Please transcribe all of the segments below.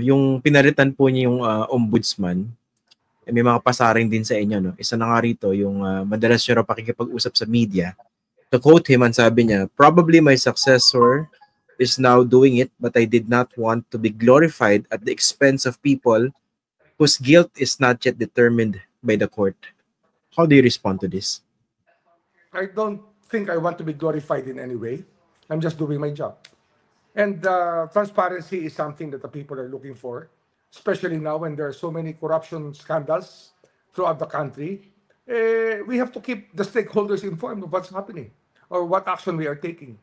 yung pinaritan po niya yung ombudsman, may mga pasaring din sa inyo, no? Isa na nga rito, yung madalas siya raw pakikipag-usap sa media. To quote him, ang sabi niya, "Probably my successor is now doing it, but I did not want to be glorified at the expense of people whose guilt is not yet determined by the court." How do you respond to this? I don't think I want to be glorified in any way. I'm just doing my job. And transparency is something that the people are looking for, especially now when there are so many corruption scandals throughout the country. We have to keep the stakeholders informed of what's happening or what action we are taking.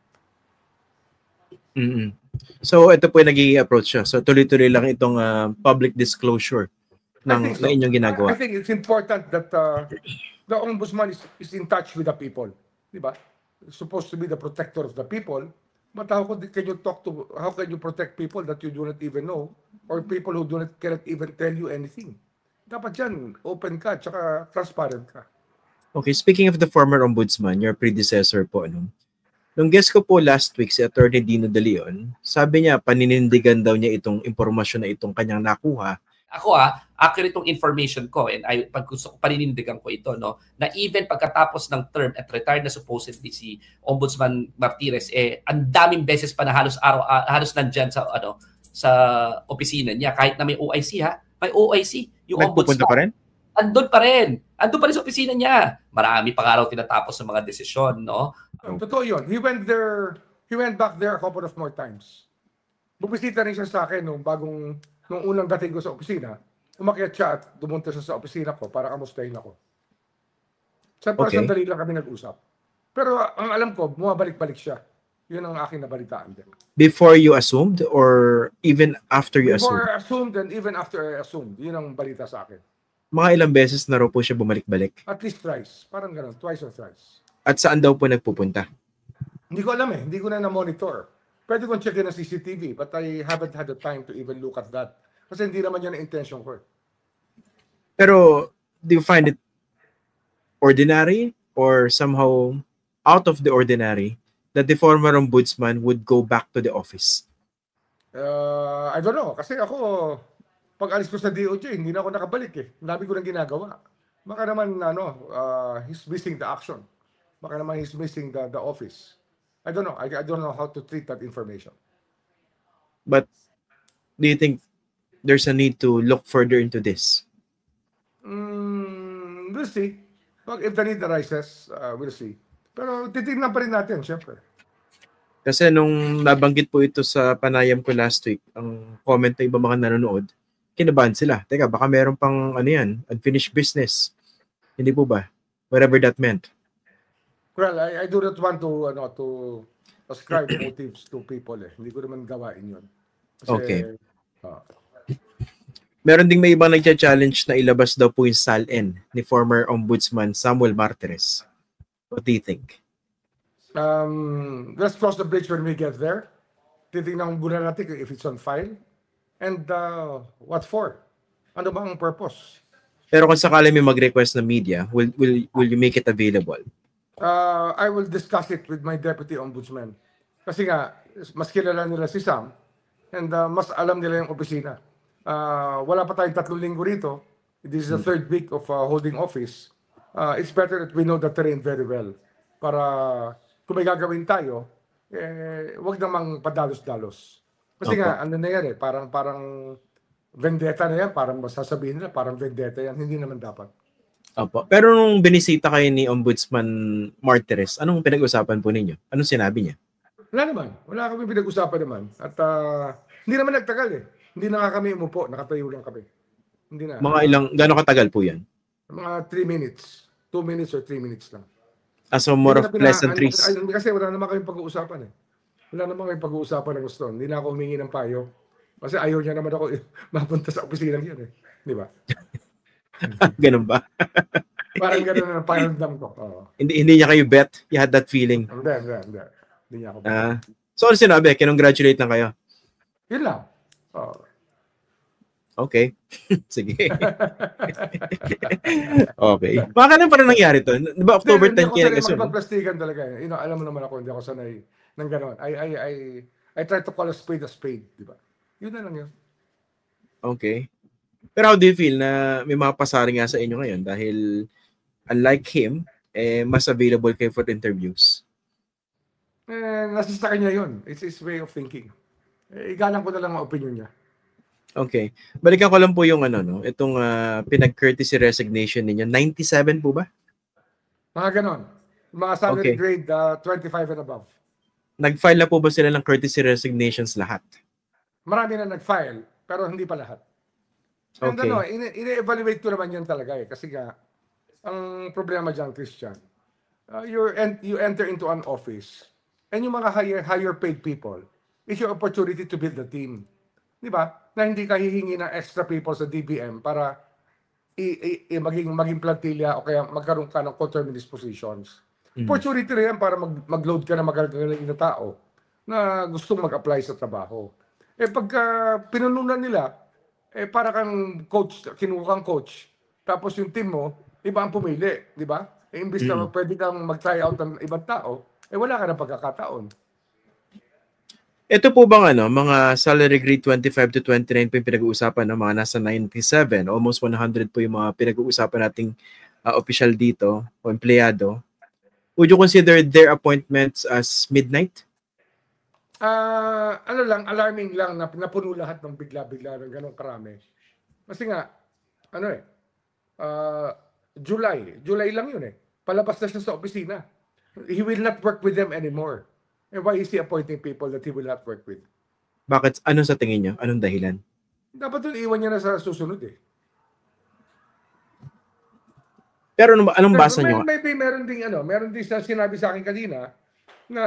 Mm-mm. So ito po yung nagiging approach siya. So tuloy-tuloy lang itong public disclosure ng so. inyong ginagawa. I think it's important that the ombudsman is in touch with the people. Diba? It's supposed to be the protector of the people. But how can you protect people that you do not even know or people who cannot even tell you anything? Dapat yan, open ka, tsaka transparent ka. Okay, speaking of the former ombudsman, your predecessor po, ano? Nung guest ko po last week si Attorney Dino De Leon, sabi niya paninindigan daw niya itong impormasyon na itong kanyang nakuha. Ako accurate itong information ko and pag gusto ko paninindigan ko ito, no, na even pagkatapos ng term at retired na supposedly si Ombudsman Martires, ang daming beses pa na halos nandyan sa sa opisina niya kahit na may OIC may OIC yung Ombudsman. Pa rin? Andun pa rin sa opisina niya. Marami pa nga raw tinatapos sa mga desisyon, no? Totoo yun. He went back there a couple of more times. Bumisita rin siya sa akin nung unang dating ko sa opisina. Umakyat siya at dumunta siya sa opisina ko para kamustahin ako. Sandali lang kami nag-usap. Pero ang alam ko, bumabalik-balik siya. Yun ang aking nabalitaan din. Before you assumed or even after you assumed? Before I assumed and even after I assumed. Yun ang balita sa akin. Mga ilang beses na raw po siya bumalik-balik? At least thrice. Parang ganun. Twice or thrice. At saan daw po nagpupunta? Hindi ko alam Hindi ko na na-monitor. Pwede kong checkin ng CCTV but I haven't had the time to even look at that. Kasi hindi naman yan ang intention ko. Pero do you find it ordinary or somehow out of the ordinary that the former ombudsman would go back to the office? I don't know. Kasi ako, pag alis ko sa DOJ, hindi na ako nakabalik Ang dami ko nang ginagawa. Baka naman, he's missing the action. Baka naman he's missing the office. I don't know. I don't know how to treat that information. But do you think there's a need to look further into this? We'll see. If the need arises, we'll see. Pero titignan pa rin natin, syempre. Kasi nung nabanggit po ito sa panayam ko last week, ang comment ng iba mga nanonood, kinabahan sila. Teka, baka meron pang unfinished business. Hindi po ba? Whatever that meant. Well, I do not want to ascribe motives to people Hindi ko naman gawain yun. Kasi, okay. Meron ding may ibang nagcha-challenge na ilabas daw po yung SALN ni former Ombudsman Samuel Martires. What do you think? Let's cross the bridge when we get there. Titignan muna natin if it's on file. And what for? Ano ba ang purpose? Pero kung sakali may mag-request ng media, will you make it available? I will discuss it with my deputy ombudsman. Kasi nga, mas kilala nila si Sam and mas alam nila yung opisina. Wala pa tayong 3 linggo rito. This is the 3rd week of holding office. It's better that we know the terrain very well. Para kung may gagawin tayo, wag namang padalos-dalos. Kasi nga, ano na yan parang vendetta na yan. Parang masasabihin nila, parang vendetta yan. Hindi naman dapat. Opo. Pero nung binisita kayo ni Ombudsman Martires, anong pinag-usapan po ninyo? Anong sinabi niya? Wala naman. Wala kami pinag-usapan naman. At hindi naman nagtagal Hindi na nga kami umupo. Nakatayo lang kami. Hindi na. Gano'ng katagal po yan? Mga 3 minutes. 2 minutes or 3 minutes lang. So more of pleasantries. Kasi wala naman kami pag-uusapan Wala naman kami pag-uusapan ng gusto. Hindi na ako humingi ng payo. Kasi ayaw niya naman ako mapunta sa opisina niya Di ba? Ganun ba? Parang ganun ang pakiramdam ko. Hindi niya kayo bet? You had that feeling? Hindi niya ako bet. So ano sinabi? Kinongratulate lang kayo? Yun lang. Okay. Sige. Okay. Baka na parang nangyari to. Diba October 10 kaya kasi magplastikan talaga alam mo naman ako, hindi ako sanay ng gano'n. I try to call a spade, di ba? Yun na lang yun. Okay. Pero how do you feel na may mga pasaring nga sa inyo ngayon dahil unlike him, mas available kayo for interviews? Nasa sa kanya yun. It's his way of thinking. Igalang ko na lang ang opinion niya. Okay. Balikan ko lang po yung itong pinag-courtesy resignation ninyo. 97 po ba? Mga ganon. Mga salary grade 25 and above. Nag-file na po ba sila ng courtesy resignations lahat? Marami na nag-file, pero hindi pa lahat. And ine-evaluate ko naman yan talaga kasi nga, ang problema dyan, Christian, you enter into an office, and yung mga higher paid people, it's your opportunity to build a team. Di ba? Na hindi ka hihingi ng extra people sa DBM para maging plantilla o kaya magkaroon ka ng coterminous positions. Opportunity rin yan para mag-load ka ng magagaling na tao na gustong mag-apply sa trabaho. Pagka pinununan nila, para kang coach, kinuha kang coach, tapos yung team mo, iba ang pumili, di ba? Imbis na pwede kang mag-try out ng ibang tao, wala ka na pagkakataon. Ito po bang mga salary grade 25 to 29 po yung pinag-uusapan ng mga nasa 97, almost 100 po yung mga pinag-uusapan nating official dito o empleyado. Would you consider their appointments as midnight? Alarming lang na napuno lahat ng bigla-bigla ng ganong karami. Kasi nga, July lang yun Palabas na siya sa opisina. He will not work with them anymore. And why is he appointing people that he will not work with? Bakit? Ano sa tingin niyo? Anong dahilan? Dapat yun iwan niya na sa susunod Pero anong basa niyo? Maybe meron din sinabi sa akin kanina na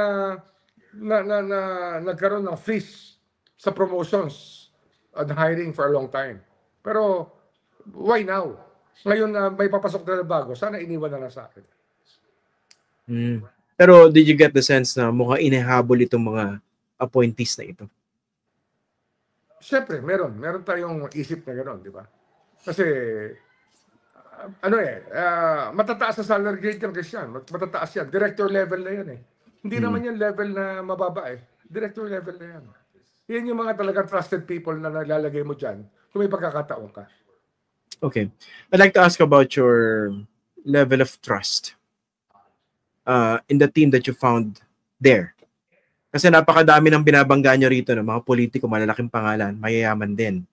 nagkaroon ng freeze sa promotions and hiring for a long time. Pero why now? Ngayon na may papasok na bago, sana iniwan na lang sa akin. Pero did you get the sense na mukhang inihabol itong mga appointees na ito? Siyempre, meron tayong isip na gano'n, di ba? Kasi matataas sa salary grade yan, Christian. Matataas yan. Director level na yan Hindi naman yan level na mababa Director level na yan. Yan yung mga talagang trusted people na nalalagay mo dyan kung may pagkakataon ka. Okay. I'd like to ask about your level of trust in the team that you found there. Kasi napakadami ng binabangga nyo rito ng mga politiko, malalaking pangalan, mayayaman din.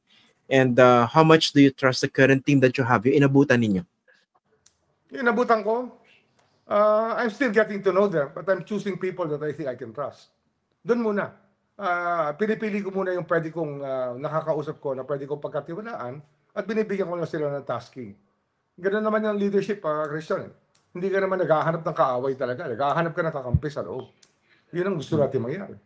And how much do you trust the current team that you have? Yung inabutan ninyo? Yung inabutan ko? I'm still getting to know them, but I'm choosing people that I think I can trust. Doon muna. Pinipili ko muna yung pwede kong nakakausap ko na pwede kong pagkatiwalaan at binibigyan ko lang sila ng tasking. Ganun naman yung leadership, Christian. Hindi ka naman naghahanap ng kaaway talaga. Naghahanap ka ng kakampi sa loob. Yun ang gusto natin mangyari.